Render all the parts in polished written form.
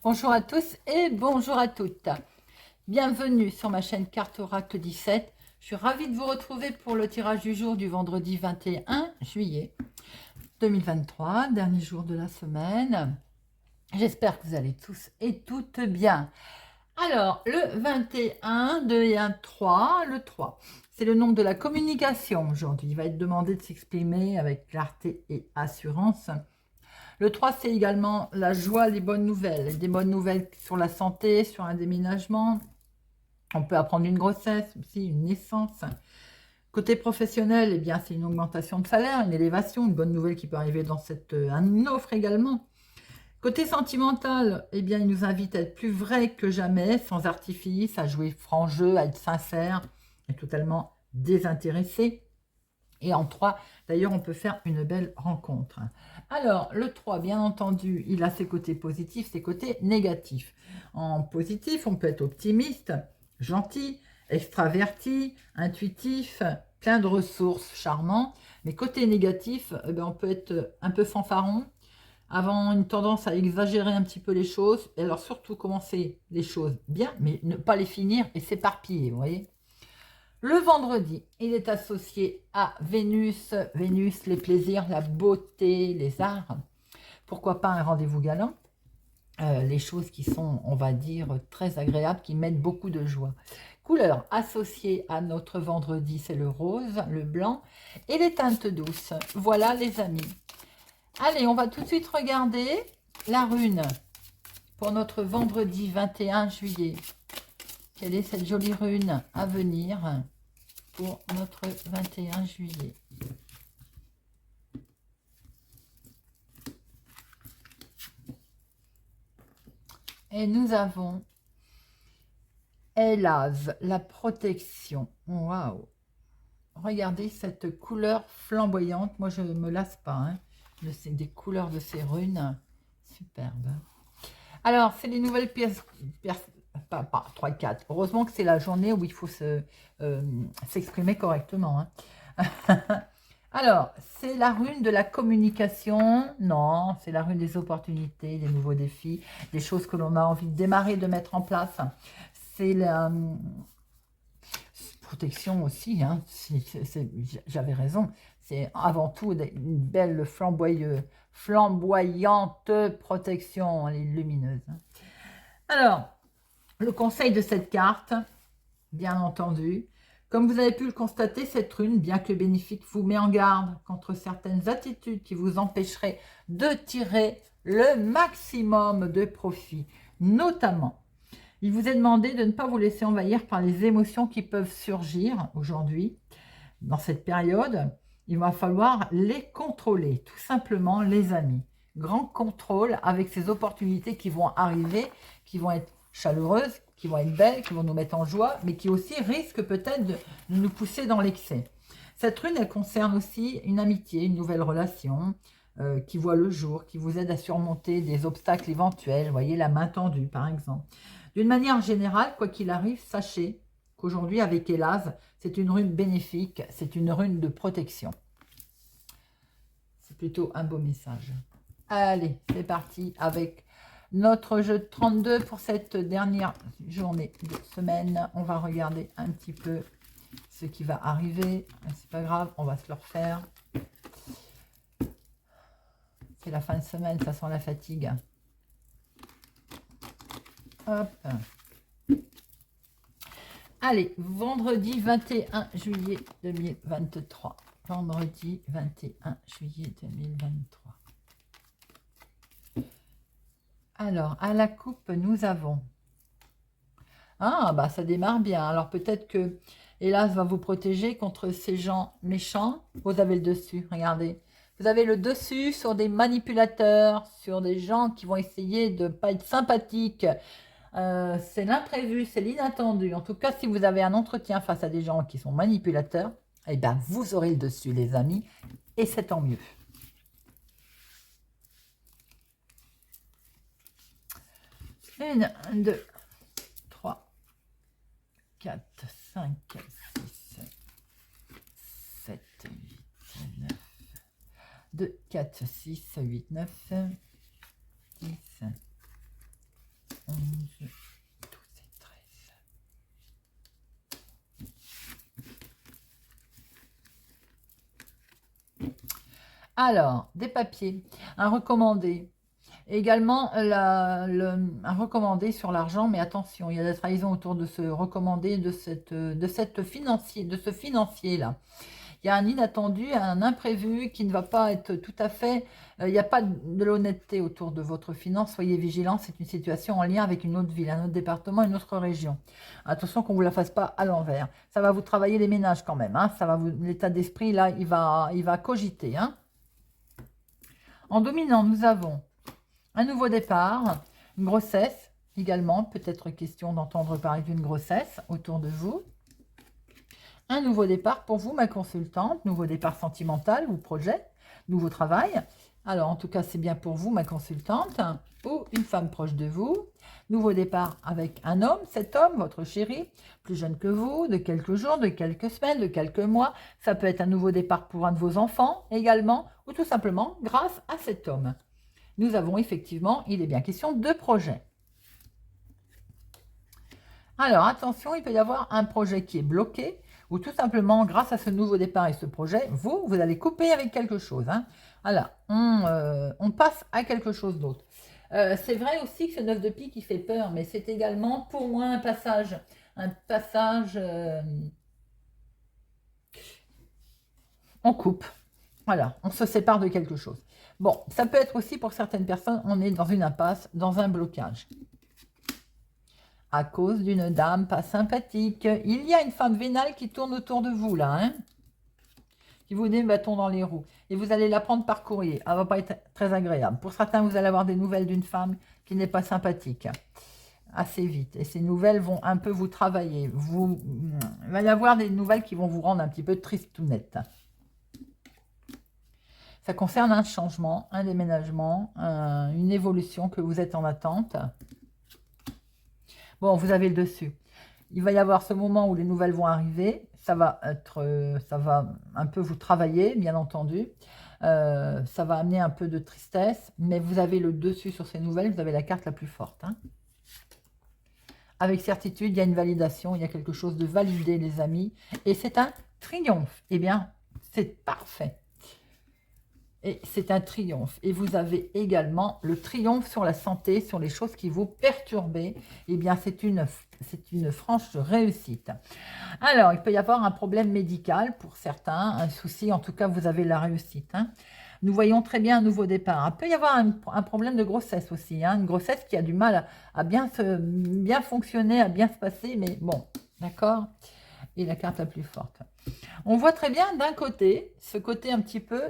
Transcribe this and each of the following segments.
Bonjour à tous et bonjour à toutes. Bienvenue sur ma chaîne Carte Oracle 17. Je suis ravie de vous retrouver pour le tirage du jour du vendredi 21 juillet 2023, dernier jour de la semaine. J'espère que vous allez tous et toutes bien. Alors, le 21, 2 et 1, 3, le 3, c'est le nombre de la communication aujourd'hui. Il va être demandé de s'exprimer avec clarté et assurance. Le 3, c'est également la joie, les bonnes nouvelles. Des bonnes nouvelles sur la santé, sur un déménagement. On peut apprendre une grossesse aussi, une naissance. Côté professionnel, eh bien, c'est une augmentation de salaire, une élévation, une bonne nouvelle qui peut arriver dans une offre également. Côté sentimental, eh bien, il nous invite à être plus vrai que jamais, sans artifice, à jouer franc jeu, à être sincère et totalement désintéressé. Et en 3, d'ailleurs, on peut faire une belle rencontre. Alors, le 3, bien entendu, il a ses côtés positifs, ses côtés négatifs. En positif, on peut être optimiste, gentil, extraverti, intuitif, plein de ressources, charmant. Mais côté négatif, on peut être un peu fanfaron, avoir une tendance à exagérer un petit peu les choses. Et alors, surtout, commencer les choses bien, mais ne pas les finir et s'éparpiller, vous voyez. Le vendredi, il est associé à Vénus. Vénus, les plaisirs, la beauté, les arts. Pourquoi pas un rendez-vous galant, les choses qui sont, on va dire, très agréables, qui mettent beaucoup de joie. Couleur associée à notre vendredi, c'est le rose, le blanc et les teintes douces. Voilà les amis. Allez, on va tout de suite regarder la rune pour notre vendredi 21 juillet. Quelle est cette jolie rune à venir pour notre 21 juillet. Et nous avons Élave, la protection. Waouh! Regardez cette couleur flamboyante. Moi, je ne me lasse pas. Hein. C'est des couleurs de ces runes. Superbe. Alors, c'est les nouvelles pièces. Pas 3 et 4. Heureusement que c'est la journée où il faut s'exprimer correctement. Hein. Alors, c'est la rune de la communication. Non, c'est la rune des opportunités, des nouveaux défis, des choses que l'on a envie de démarrer, de mettre en place. C'est la protection aussi. Hein. J'avais raison. C'est avant tout une belle flamboyante protection, elle est lumineuse. Hein. Alors, le conseil de cette carte, bien entendu, comme vous avez pu le constater, cette rune, bien que bénéfique, vous met en garde contre certaines attitudes qui vous empêcheraient de tirer le maximum de profit. Notamment, il vous est demandé de ne pas vous laisser envahir par les émotions qui peuvent surgir aujourd'hui. Dans cette période, il va falloir les contrôler, tout simplement les amis. Grand contrôle avec ces opportunités qui vont arriver, qui vont être chaleureuses, qui vont être belles, qui vont nous mettre en joie, mais qui aussi risquent peut-être de nous pousser dans l'excès. Cette rune, elle concerne aussi une amitié, une nouvelle relation qui voit le jour, qui vous aide à surmonter des obstacles éventuels, vous voyez, la main tendue par exemple. D'une manière générale, quoi qu'il arrive, sachez qu'aujourd'hui, avec Élave, c'est une rune bénéfique, c'est une rune de protection. C'est plutôt un beau message. Allez, c'est parti avec notre jeu de 32 pour cette dernière journée de semaine. On va regarder un petit peu ce qui va arriver. C'est pas grave, on va se le refaire. C'est la fin de semaine, ça sent la fatigue. Hop. Allez, vendredi 21 juillet 2023. Vendredi 21 juillet 2023. Alors, à la coupe, nous avons... Ah, bah ça démarre bien. Alors peut-être que Hélas va vous protéger contre ces gens méchants. Vous avez le dessus, regardez. Vous avez le dessus sur des manipulateurs, sur des gens qui vont essayer de ne pas être sympathiques. C'est l'imprévu, c'est l'inattendu. En tout cas, si vous avez un entretien face à des gens qui sont manipulateurs, eh bien, vous aurez le dessus, les amis, et c'est tant mieux. Une, deux, 3, 4, 5, 6, 7, 8, 9, 2, 4, 6, 8, 9, 10, 11, 12 et 13. Alors, des papiers, un recommandé. Également, un recommandé sur l'argent, mais attention, il y a des trahisons autour de ce recommandé, de ce financier-là. Il y a un inattendu, un imprévu qui ne va pas être tout à fait... il n'y a pas de l'honnêteté autour de votre finance. Soyez vigilants, c'est une situation en lien avec une autre ville, un autre département, une autre région. Attention qu'on ne vous la fasse pas à l'envers. Ça va vous travailler les ménages quand même. Hein. L'état d'esprit, là, il va cogiter. Hein. En dominant, nous avons un nouveau départ, une grossesse également. Peut-être question d'entendre parler d'une grossesse autour de vous. Un nouveau départ pour vous, ma consultante, nouveau départ sentimental ou projet, nouveau travail. Alors, en tout cas, c'est bien pour vous, ma consultante, ou une femme proche de vous. Nouveau départ avec un homme, cet homme, votre chéri, plus jeune que vous, de quelques jours, de quelques semaines, de quelques mois. Ça peut être un nouveau départ pour un de vos enfants également, ou tout simplement grâce à cet homme. Nous avons effectivement, il est bien question de projet. Alors, attention, il peut y avoir un projet qui est bloqué, ou tout simplement, grâce à ce nouveau départ et ce projet, vous allez couper avec quelque chose. Hein. Voilà, on passe à quelque chose d'autre. C'est vrai aussi que ce 9 de pique, il fait peur, mais c'est également, pour moi, un passage, on coupe. Voilà, on se sépare de quelque chose. Bon, ça peut être aussi, pour certaines personnes, on est dans une impasse, dans un blocage. À cause d'une dame pas sympathique. Il y a une femme vénale qui tourne autour de vous, là, hein, qui vous met un bâton dans les roues. Et vous allez la prendre par courrier. Elle ne va pas être très agréable. Pour certains, vous allez avoir des nouvelles d'une femme qui n'est pas sympathique. Assez vite. Et ces nouvelles vont un peu vous travailler. Il va y avoir des nouvelles qui vont vous rendre un petit peu triste ou nette. Ça concerne un changement, un déménagement, une évolution que vous êtes en attente. Bon, vous avez le dessus. Il va y avoir ce moment où les nouvelles vont arriver. Ça va un peu vous travailler, bien entendu. Ça va amener un peu de tristesse, mais vous avez le dessus sur ces nouvelles. Vous avez la carte la plus forte. Hein. Avec certitude, il y a une validation. Il y a quelque chose de validé, les amis. Et c'est un triomphe. Eh bien, c'est parfait. Et c'est un triomphe. Et vous avez également le triomphe sur la santé, sur les choses qui vous perturbent. Eh bien, c'est une franche réussite. Alors, il peut y avoir un problème médical pour certains, un souci. En tout cas, vous avez la réussite. Hein. Nous voyons très bien un nouveau départ. Il peut y avoir un problème de grossesse aussi. Hein, une grossesse qui a du mal à bien fonctionner, à bien se passer. Mais bon, d'accord. Et la carte la plus forte. On voit très bien d'un côté, ce côté un petit peu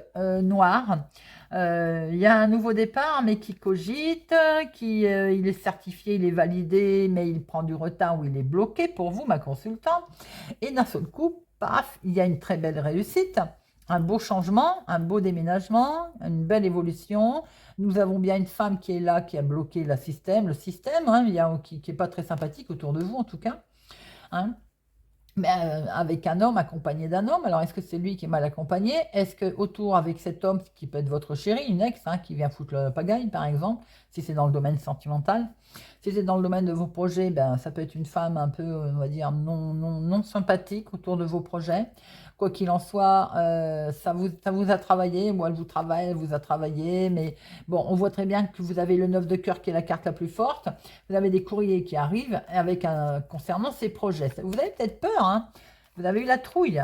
noir. Il y a un nouveau départ, mais qui cogite, il est certifié, il est validé, mais il prend du retard ou il est bloqué pour vous, ma consultante. Et d'un seul coup, paf, il y a une très belle réussite, un beau changement, un beau déménagement, une belle évolution. Nous avons bien une femme qui est là, qui a bloqué le système, hein, qui n'est pas très sympathique autour de vous en tout cas. Hein. Mais avec un homme, accompagné d'un homme. Alors, est-ce que c'est lui qui est mal accompagné? Est-ce que autour avec cet homme, qui peut être votre chéri, une ex, hein, qui vient foutre la pagaille, par exemple, si c'est dans le domaine sentimental. Si c'est dans le domaine de vos projets, ben, ça peut être une femme un peu, on va dire, non sympathique autour de vos projets. Quoi qu'il en soit, ça vous a travaillé, ou elle vous a travaillé, mais bon, on voit très bien que vous avez le 9 de cœur qui est la carte la plus forte. Vous avez des courriers qui arrivent concernant ces projets. Vous avez peut-être peur, hein. Vous avez eu la trouille.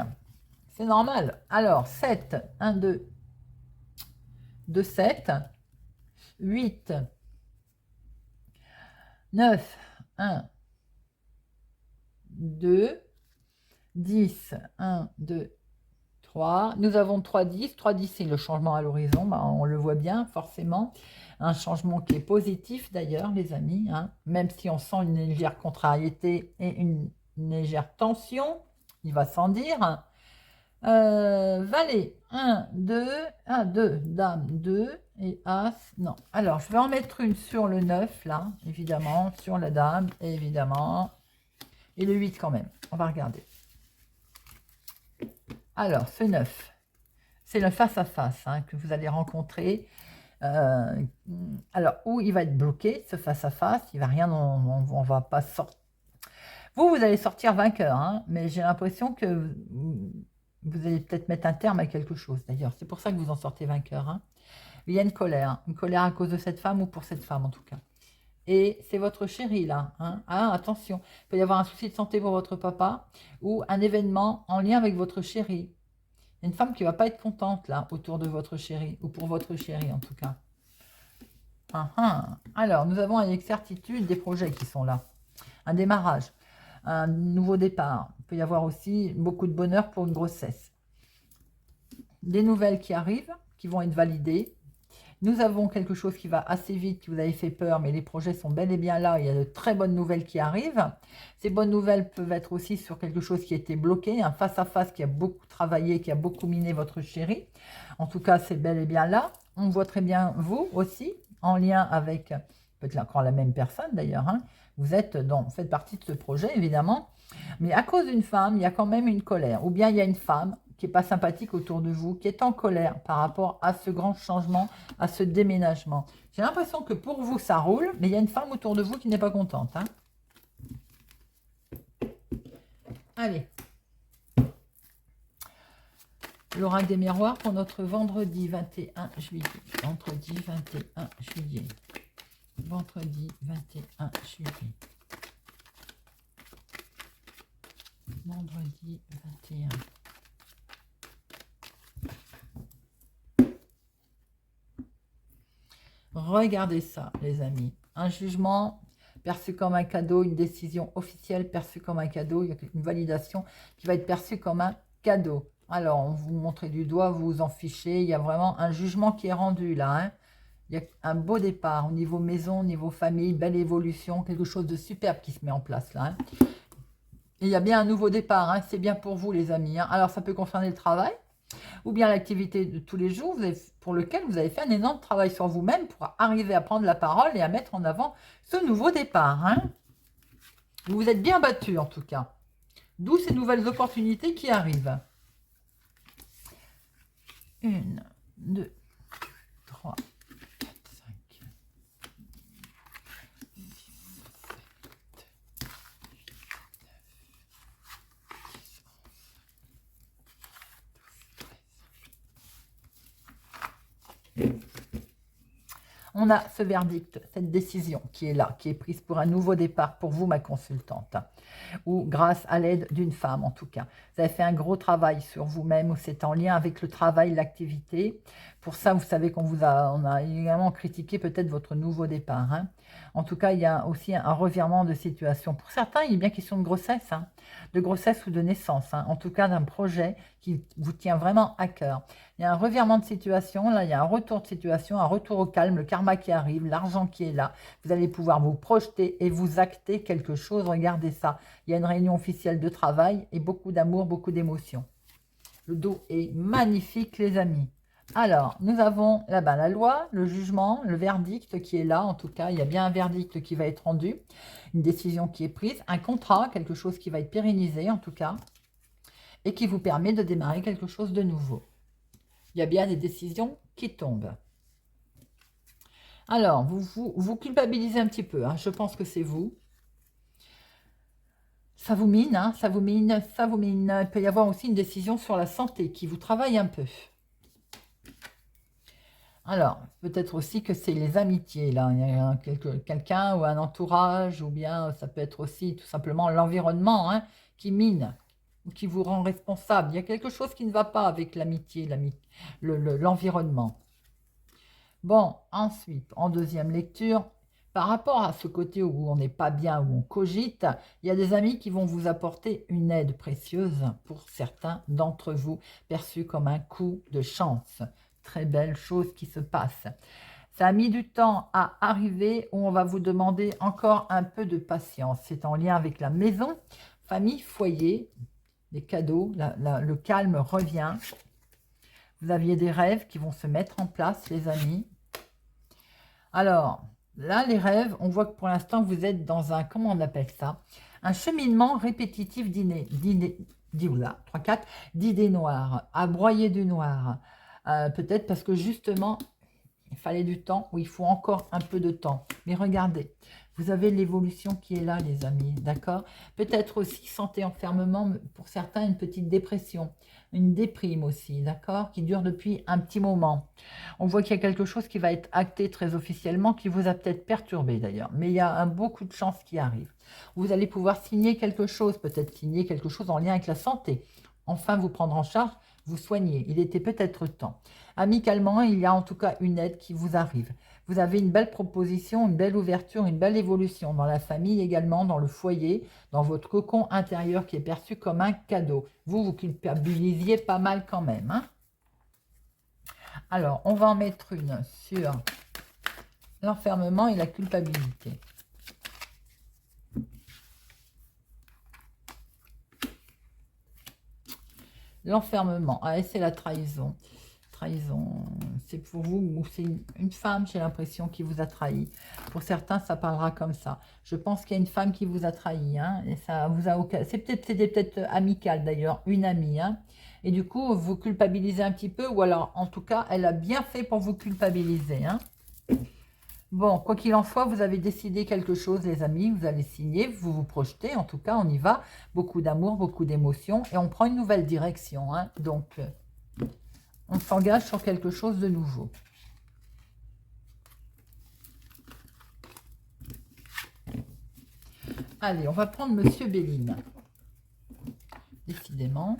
C'est normal. Alors, 7, 1, 2, 2, 7, 8, 9, 1, 2, 10, 1, 2, 3. Nous avons 3, 10. 3, 10, c'est le changement à l'horizon. Ben, on le voit bien, forcément. Un changement qui est positif, d'ailleurs, les amis. Hein. Même si on sent une légère contrariété et une légère tension, il va sans dire. Valet, 1, 2, 1, 2, Dame, 2 et As, non. Alors, je vais en mettre une sur le 9, là, évidemment, sur la Dame, évidemment. Et le 8 quand même. On va regarder. Alors, ce 9, c'est le face-à-face hein, que vous allez rencontrer. Euh, alors, où il va être bloqué, ce face-à-face, il va rien, on va pas sortir. Vous allez sortir vainqueur, hein, mais j'ai l'impression que vous allez peut-être mettre un terme à quelque chose, d'ailleurs. C'est pour ça que vous en sortez vainqueur. Hein. Il y a une colère à cause de cette femme ou pour cette femme, en tout cas. Et c'est votre chéri, là. Hein. Ah, attention, il peut y avoir un souci de santé pour votre papa ou un événement en lien avec votre chéri. Il y a une femme qui ne va pas être contente, là, autour de votre chéri, ou pour votre chéri, en tout cas. Ah, ah. Alors, nous avons une certitude des projets qui sont là. Un démarrage, un nouveau départ. Il peut y avoir aussi beaucoup de bonheur pour une grossesse. Des nouvelles qui arrivent, qui vont être validées. Nous avons quelque chose qui va assez vite, qui vous avait fait peur, mais les projets sont bel et bien là. Il y a de très bonnes nouvelles qui arrivent. Ces bonnes nouvelles peuvent être aussi sur quelque chose qui a été bloqué, un face-à-face qui a beaucoup travaillé, qui a beaucoup miné votre chéri. En tout cas, c'est bel et bien là. On voit très bien vous aussi, en lien avec peut-être encore la même personne d'ailleurs. Hein. Vous faites partie de ce projet, évidemment. Mais à cause d'une femme, il y a quand même une colère. Ou bien il y a une femme qui n'est pas sympathique autour de vous, qui est en colère par rapport à ce grand changement, à ce déménagement. J'ai l'impression que pour vous, ça roule, mais il y a une femme autour de vous qui n'est pas contente. Hein. Allez. L'oracle des miroirs pour notre vendredi 21 juillet. Vendredi 21 juillet. Vendredi 21 juillet. Vendredi 21. Regardez ça, les amis. Un jugement perçu comme un cadeau, une décision officielle perçue comme un cadeau. Il y a une validation qui va être perçue comme un cadeau. Alors, on vous montre du doigt, vous vous en fichez. Il y a vraiment un jugement qui est rendu là. Hein. Il y a un beau départ au niveau maison, au niveau famille, belle évolution, quelque chose de superbe qui se met en place là. Hein. Et il y a bien un nouveau départ. Hein. C'est bien pour vous, les amis. Hein. Alors, ça peut concerner le travail. Ou bien l'activité de tous les jours pour lequel vous avez fait un énorme travail sur vous-même pour arriver à prendre la parole et à mettre en avant ce nouveau départ. Hein. Vous vous êtes bien battu en tout cas. D'où ces nouvelles opportunités qui arrivent. 1, 2, 3, 4, 5. On a ce verdict, cette décision qui est là, qui est prise pour un nouveau départ pour vous, ma consultante, ou grâce à l'aide d'une femme en tout cas. Vous avez fait un gros travail sur vous-même, ou c'est en lien avec le travail, l'activité. Pour ça, vous savez on a également critiqué peut-être votre nouveau départ. Hein. En tout cas, il y a aussi un revirement de situation. Pour certains, il est bien question de grossesse, hein, de grossesse ou de naissance. Hein. En tout cas, d'un projet qui vous tient vraiment à cœur. Il y a un revirement de situation, là, il y a un retour de situation, un retour au calme, le karma qui arrive, l'argent qui est là. Vous allez pouvoir vous projeter et vous acter quelque chose. Regardez ça. Il y a une réunion officielle de travail et beaucoup d'amour, beaucoup d'émotions. Le dos est magnifique, les amis. Alors, nous avons là-bas la loi, le jugement, le verdict qui est là. En tout cas, il y a bien un verdict qui va être rendu, une décision qui est prise, un contrat, quelque chose qui va être pérennisé en tout cas, et qui vous permet de démarrer quelque chose de nouveau. Il y a bien des décisions qui tombent. Alors, vous culpabilisez un petit peu. Hein, je pense que c'est vous. Ça vous mine, hein, ça vous mine, ça vous mine. Il peut y avoir aussi une décision sur la santé qui vous travaille un peu. Alors, peut-être aussi que c'est les amitiés, là. Il y a quelqu'un ou un entourage, ou bien ça peut être aussi tout simplement l'environnement hein, qui mine, ou qui vous rend responsable. Il y a quelque chose qui ne va pas avec l'amitié, l'environnement. Bon, ensuite, en deuxième lecture, par rapport à ce côté où on n'est pas bien, où on cogite, il y a des amis qui vont vous apporter une aide précieuse pour certains d'entre vous, perçue comme un coup de chance. Très belle chose qui se passe. Ça a mis du temps à arriver où on va vous demander encore un peu de patience. C'est en lien avec la maison, famille, foyer, les cadeaux, le calme revient. Vous aviez des rêves qui vont se mettre en place, les amis. Alors, là, les rêves, on voit que pour l'instant, vous êtes dans un, comment on appelle ça? Un cheminement répétitif d'idées noires, à broyer du noir. Peut-être parce que justement, il fallait du temps, ou il faut encore un peu de temps. Mais regardez, vous avez l'évolution qui est là, les amis, d'accord? Peut-être aussi santé enfermement, pour certains, une petite dépression, une déprime aussi, d'accord? Qui dure depuis un petit moment. On voit qu'il y a quelque chose qui va être acté très officiellement, qui vous a peut-être perturbé d'ailleurs. Mais il y a beaucoup de chances qui arrivent. Vous allez pouvoir signer quelque chose, peut-être signer quelque chose en lien avec la santé. Enfin, vous prendre en charge, vous soigner. Il était peut-être temps. Amicalement, il y a en tout cas une aide qui vous arrive. Vous avez une belle proposition, une belle ouverture, une belle évolution dans la famille également, dans le foyer, dans votre cocon intérieur qui est perçu comme un cadeau. Vous, vous culpabilisiez pas mal quand même, hein. Alors, on va en mettre une sur l'enfermement et la culpabilité. L'enfermement, ah, c'est la trahison. Trahison, c'est pour vous ou c'est une femme, j'ai l'impression, qui vous a trahi. Pour certains, ça parlera comme ça. Je pense qu'il y a une femme qui vous a trahi, hein, et ça vous a c'était peut-être amical d'ailleurs, une amie, hein, et du coup, vous culpabilisez un petit peu, ou alors, en tout cas, elle a bien fait pour vous culpabiliser, hein. Bon, quoi qu'il en soit, vous avez décidé quelque chose, les amis, vous allez signer, vous vous projetez, en tout cas, on y va. Beaucoup d'amour, beaucoup d'émotions, et on prend une nouvelle direction, hein. Donc, on s'engage sur quelque chose de nouveau. Allez, on va prendre Monsieur Béline. Décidément.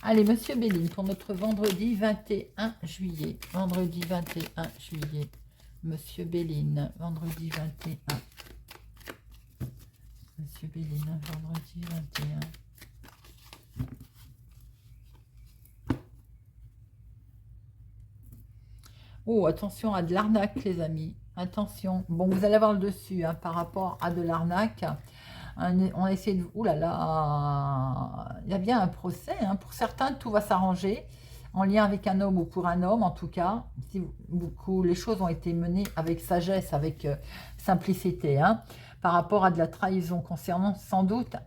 Allez, Monsieur Béline, pour notre vendredi 21 juillet. Vendredi 21 juillet. Monsieur Béline, vendredi 21. Monsieur Béline, vendredi 21. Oh, attention à de l'arnaque, les amis. Attention. Bon, vous allez avoir le dessus, hein, par rapport à de l'arnaque. On a essayé de... Ouh là là, il y a bien un procès, hein. Pour certains, tout va s'arranger en lien avec un homme ou pour un homme, en tout cas. Si beaucoup, les choses ont été menées avec sagesse, avec simplicité, hein, par rapport à de la trahison concernant sans doute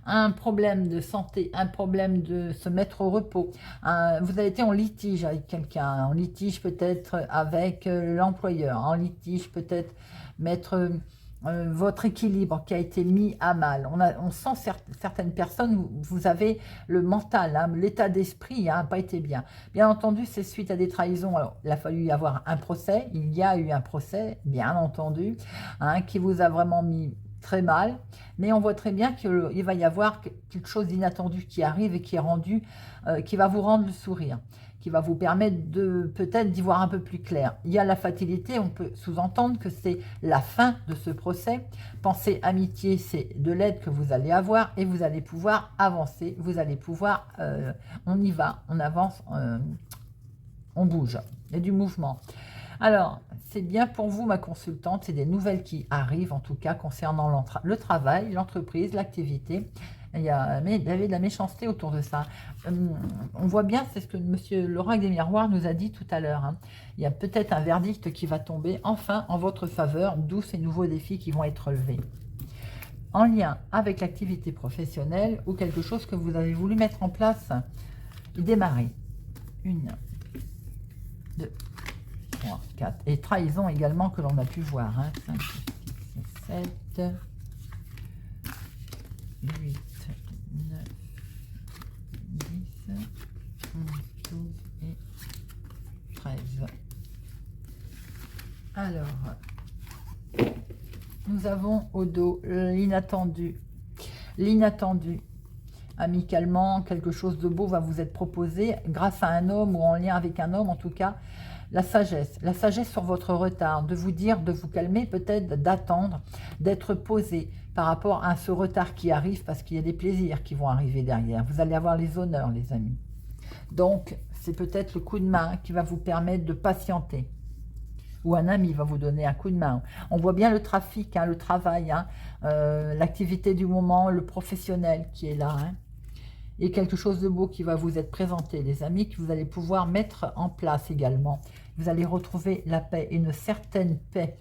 un problème de santé, un problème de se mettre au repos. Vous avez été en litige avec quelqu'un, en litige peut-être avec l'employeur, en litige peut-être mettre votre équilibre qui a été mis à mal. On sent certaines personnes, vous avez le mental, hein, l'état d'esprit n'a pas été bien. Bien entendu, c'est suite à des trahisons. Alors, il a fallu y avoir un procès, il y a eu un procès, bien entendu, hein, qui vous a vraiment mis très mal, mais on voit très bien qu'il va y avoir quelque chose d'inattendu qui arrive et qui est rendu, qui va vous rendre le sourire, qui va vous permettre de peut-être d'y voir un peu plus clair. Il y a la fatalité, on peut sous-entendre que c'est la fin de ce procès. Pensez amitié, c'est de l'aide que vous allez avoir et vous allez pouvoir avancer, vous allez pouvoir, on y va, on avance, on bouge, il y a du mouvement. Alors, c'est bien pour vous, ma consultante, c'est des nouvelles qui arrivent, en tout cas, concernant le travail, l'entreprise, l'activité. Il y avait de la méchanceté autour de ça. On voit bien, c'est ce que monsieur l'oracle des miroirs nous a dit tout à l'heure, hein. Il y a peut-être un verdict qui va tomber, enfin, en votre faveur, d'où ces nouveaux défis qui vont être relevés. En lien avec l'activité professionnelle ou quelque chose que vous avez voulu mettre en place et démarrer. 1, 2, 3, 4. Et trahison également que l'on a pu voir. 5, 6, 7, 8, 9, 10, 11, 12 et 13. Alors, nous avons au dos l'inattendu. L'inattendu. Amicalement, quelque chose de beau va vous être proposé grâce à un homme ou en lien avec un homme, en tout cas. La sagesse sur votre retard, de vous dire, de vous calmer, peut-être d'attendre, d'être posé par rapport à ce retard qui arrive, parce qu'il y a des plaisirs qui vont arriver derrière. Vous allez avoir les honneurs, les amis. Donc, c'est peut-être le coup de main qui va vous permettre de patienter. Ou un ami va vous donner un coup de main. On voit bien le trafic, hein, le travail, hein, l'activité du moment, le professionnel qui est là, hein. Et quelque chose de beau qui va vous être présenté, les amis, que vous allez pouvoir mettre en place également. Vous allez retrouver la paix, une certaine paix.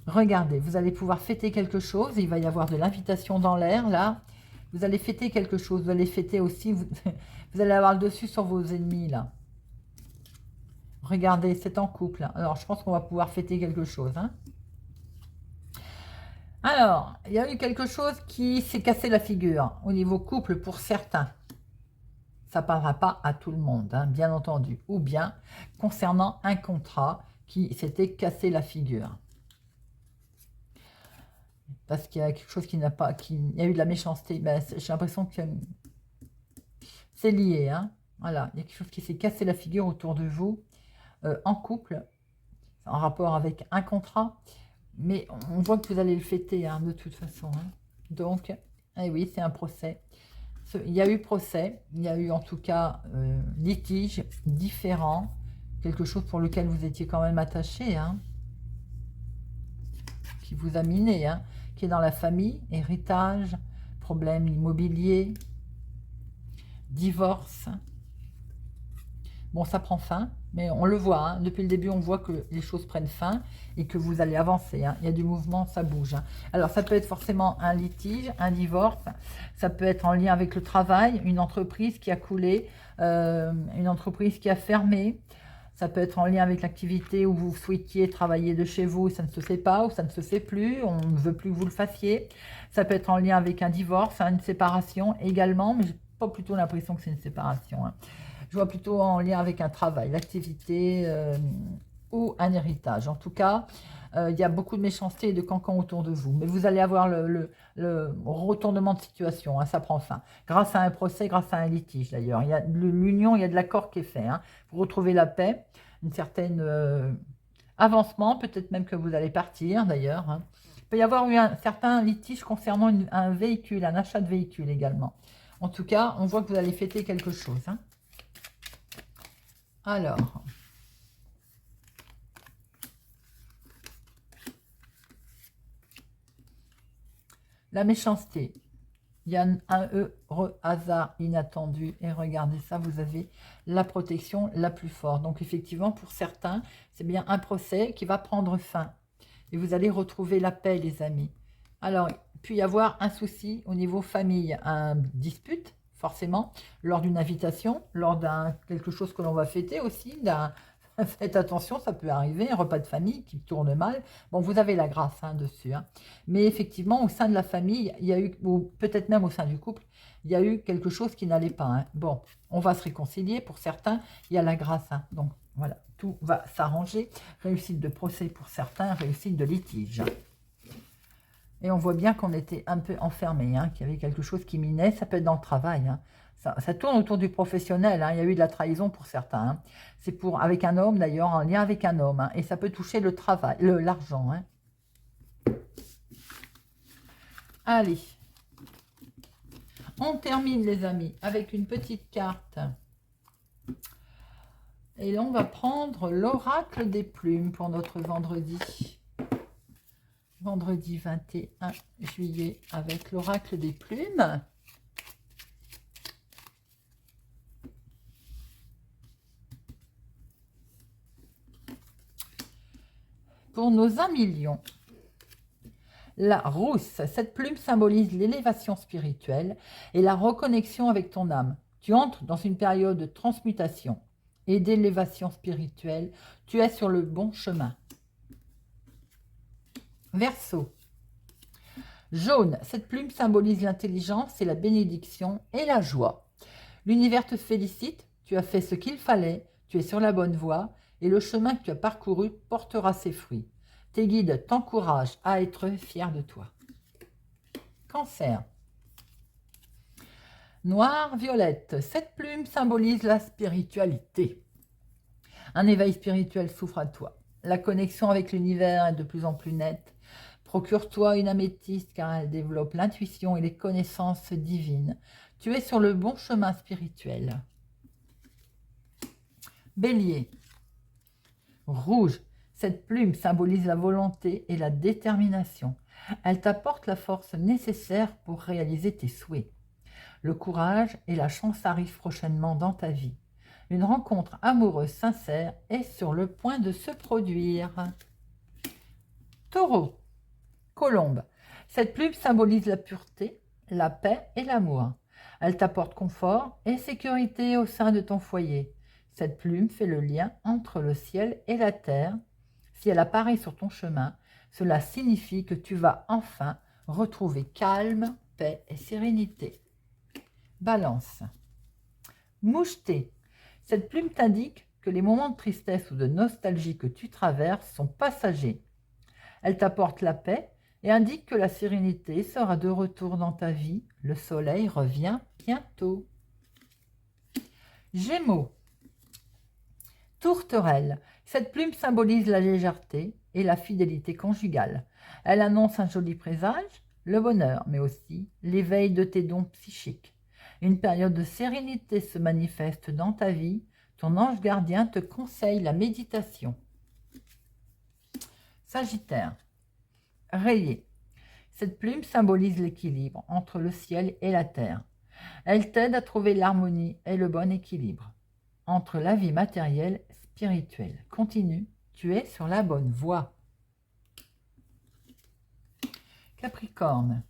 Regardez, vous allez pouvoir fêter quelque chose. Il va y avoir de l'invitation dans l'air, là. Vous allez fêter quelque chose. Vous allez fêter aussi, vous allez avoir le dessus sur vos ennemis, là. Regardez, c'est en couple. Alors, je pense qu'on va pouvoir fêter quelque chose. Hein. Alors, il y a eu quelque chose qui s'est cassé la figure au niveau couple pour certains. Ça ne parlera pas à tout le monde, hein, bien entendu. Ou bien concernant un contrat qui s'était cassé la figure. Parce qu'il y a quelque chose qui n'a pas... il y a eu de la méchanceté. Ben, j'ai l'impression que c'est lié. Hein. Voilà, il y a quelque chose qui s'est cassé la figure autour de vous, en couple, en rapport avec un contrat. Mais on voit que vous allez le fêter, hein, de toute façon. Hein. Donc, eh oui, c'est un procès. Il y a eu procès, il y a eu en tout cas litige différent, quelque chose pour lequel vous étiez quand même attaché, hein, qui vous a miné, hein, qui est dans la famille, héritage, problème immobilier, divorce. Bon, ça prend fin, mais on le voit, hein, depuis le début, on voit que les choses prennent fin et que vous allez avancer. Hein. Il y a du mouvement, ça bouge. Hein. Alors, ça peut être forcément un litige, un divorce, ça peut être en lien avec le travail, une entreprise qui a coulé, une entreprise qui a fermé. Ça peut être en lien avec l'activité où vous souhaitiez travailler de chez vous, ça ne se fait pas ou ça ne se fait plus, on ne veut plus que vous le fassiez. Ça peut être en lien avec un divorce, hein, une séparation également, mais je n'ai pas plutôt l'impression que c'est une séparation. Hein. Je vois plutôt en lien avec un travail, l'activité ou un héritage. En tout cas, il y a beaucoup de méchanceté et de cancan autour de vous. Mais vous allez avoir le retournement de situation, hein, ça prend fin. Grâce à un procès, grâce à un litige d'ailleurs. Il y a l'union, il y a de l'accord qui est fait. Hein. Vous retrouvez la paix, une certaine avancement, peut-être même que vous allez partir d'ailleurs. Hein. Il peut y avoir eu un certain litige concernant un véhicule, un achat de véhicule également. En tout cas, on voit que vous allez fêter quelque chose. Hein. Alors, la méchanceté, il y a un heureux hasard inattendu et regardez ça, vous avez la protection la plus forte. Donc effectivement, pour certains, c'est bien un procès qui va prendre fin et vous allez retrouver la paix, les amis. Alors, il peut y avoir un souci au niveau famille, un dispute, forcément, lors d'une invitation, lors d'un quelque chose que l'on va fêter aussi, faites attention, ça peut arriver, un repas de famille qui tourne mal. Bon, vous avez la grâce hein, dessus. Hein. Mais effectivement, au sein de la famille, il y a eu, ou peut-être même au sein du couple, il y a eu quelque chose qui n'allait pas. Hein. Bon, on va se réconcilier. Pour certains, il y a la grâce. Hein. Donc, voilà, tout va s'arranger. Réussite de procès pour certains, réussite de litige. Et on voit bien qu'on était un peu enfermé, hein, qu'il y avait quelque chose qui minait. Ça peut être dans le travail. Hein. Ça tourne autour du professionnel. Hein. Il y a eu de la trahison pour certains. Hein. C'est pour avec un homme d'ailleurs, en lien avec un homme. Hein. Et ça peut toucher le travail, l'argent. Hein. Allez. On termine les amis avec une petite carte. Et là on va prendre l'oracle des plumes pour notre vendredi. Vendredi 21 juillet avec l'oracle des plumes. Pour nos 1 million. La rousse, cette plume symbolise l'élévation spirituelle et la reconnexion avec ton âme. Tu entres dans une période de transmutation et d'élévation spirituelle. Tu es sur le bon chemin. Verseau. Jaune, cette plume symbolise l'intelligence et la bénédiction et la joie. L'univers te félicite, tu as fait ce qu'il fallait, tu es sur la bonne voie et le chemin que tu as parcouru portera ses fruits. Tes guides t'encouragent à être fier de toi. Cancer. Noir, violette, cette plume symbolise la spiritualité. Un éveil spirituel s'ouvre à toi. La connexion avec l'univers est de plus en plus nette. Procure-toi une améthyste car elle développe l'intuition et les connaissances divines. Tu es sur le bon chemin spirituel. Bélier. Rouge. Cette plume symbolise la volonté et la détermination. Elle t'apporte la force nécessaire pour réaliser tes souhaits. Le courage et la chance arrivent prochainement dans ta vie. Une rencontre amoureuse sincère est sur le point de se produire. Taureau. Colombe. Cette plume symbolise la pureté, la paix et l'amour. Elle t'apporte confort et sécurité au sein de ton foyer. Cette plume fait le lien entre le ciel et la terre. Si elle apparaît sur ton chemin, cela signifie que tu vas enfin retrouver calme, paix et sérénité. Balance. Moucheté. Cette plume t'indique que les moments de tristesse ou de nostalgie que tu traverses sont passagers. Elle t'apporte la paix et indique que la sérénité sera de retour dans ta vie. Le soleil revient bientôt. Gémeaux. Tourterelle. Cette plume symbolise la légèreté et la fidélité conjugale. Elle annonce un joli présage, le bonheur, mais aussi l'éveil de tes dons psychiques. Une période de sérénité se manifeste dans ta vie. Ton ange gardien te conseille la méditation. Sagittaire. Rayé. Cette plume symbolise l'équilibre entre le ciel et la terre. Elle t'aide à trouver l'harmonie et le bon équilibre entre la vie matérielle et spirituelle. Continue, tu es sur la bonne voie. Capricorne.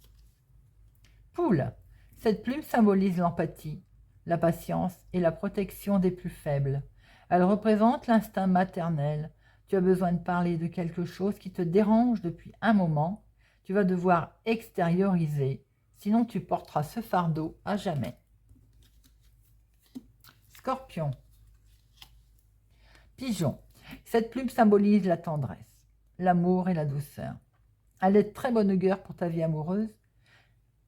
Poule. Cette plume symbolise l'empathie, la patience et la protection des plus faibles. Elle représente l'instinct maternel. Tu as besoin de parler de quelque chose qui te dérange depuis un moment. Tu vas devoir extérioriser, sinon tu porteras ce fardeau à jamais. Scorpion. Pigeon. Cette plume symbolise la tendresse, l'amour et la douceur. Elle est de très bonne augure pour ta vie amoureuse.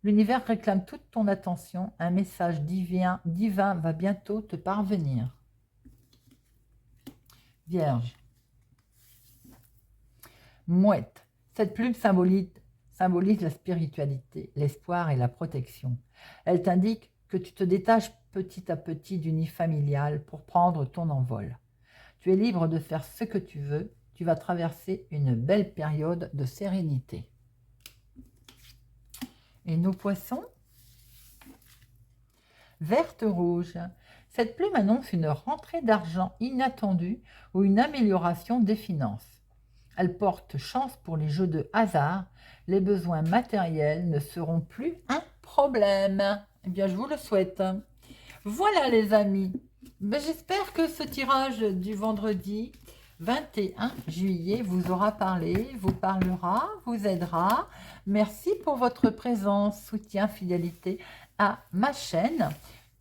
L'univers réclame toute ton attention. Un message divin va bientôt te parvenir. Vierge. Mouette. Cette plume symbolise la spiritualité, l'espoir et la protection. Elle t'indique que tu te détaches petit à petit du nid familial pour prendre ton envol. Tu es libre de faire ce que tu veux. Tu vas traverser une belle période de sérénité. Et nos poissons? Verte rouge. Cette plume annonce une rentrée d'argent inattendue ou une amélioration des finances. Elle porte chance pour les jeux de hasard. Les besoins matériels ne seront plus un problème. Eh bien, je vous le souhaite. Voilà les amis. J'espère que ce tirage du vendredi 21 juillet vous aura parlé, vous parlera, vous aidera. Merci pour votre présence, soutien, fidélité à ma chaîne.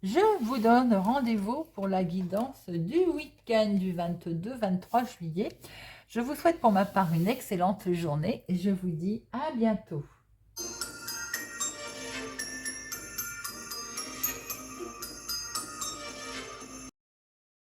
Je vous donne rendez-vous pour la guidance du week-end du 22-23 juillet. Je vous souhaite pour ma part une excellente journée et je vous dis à bientôt.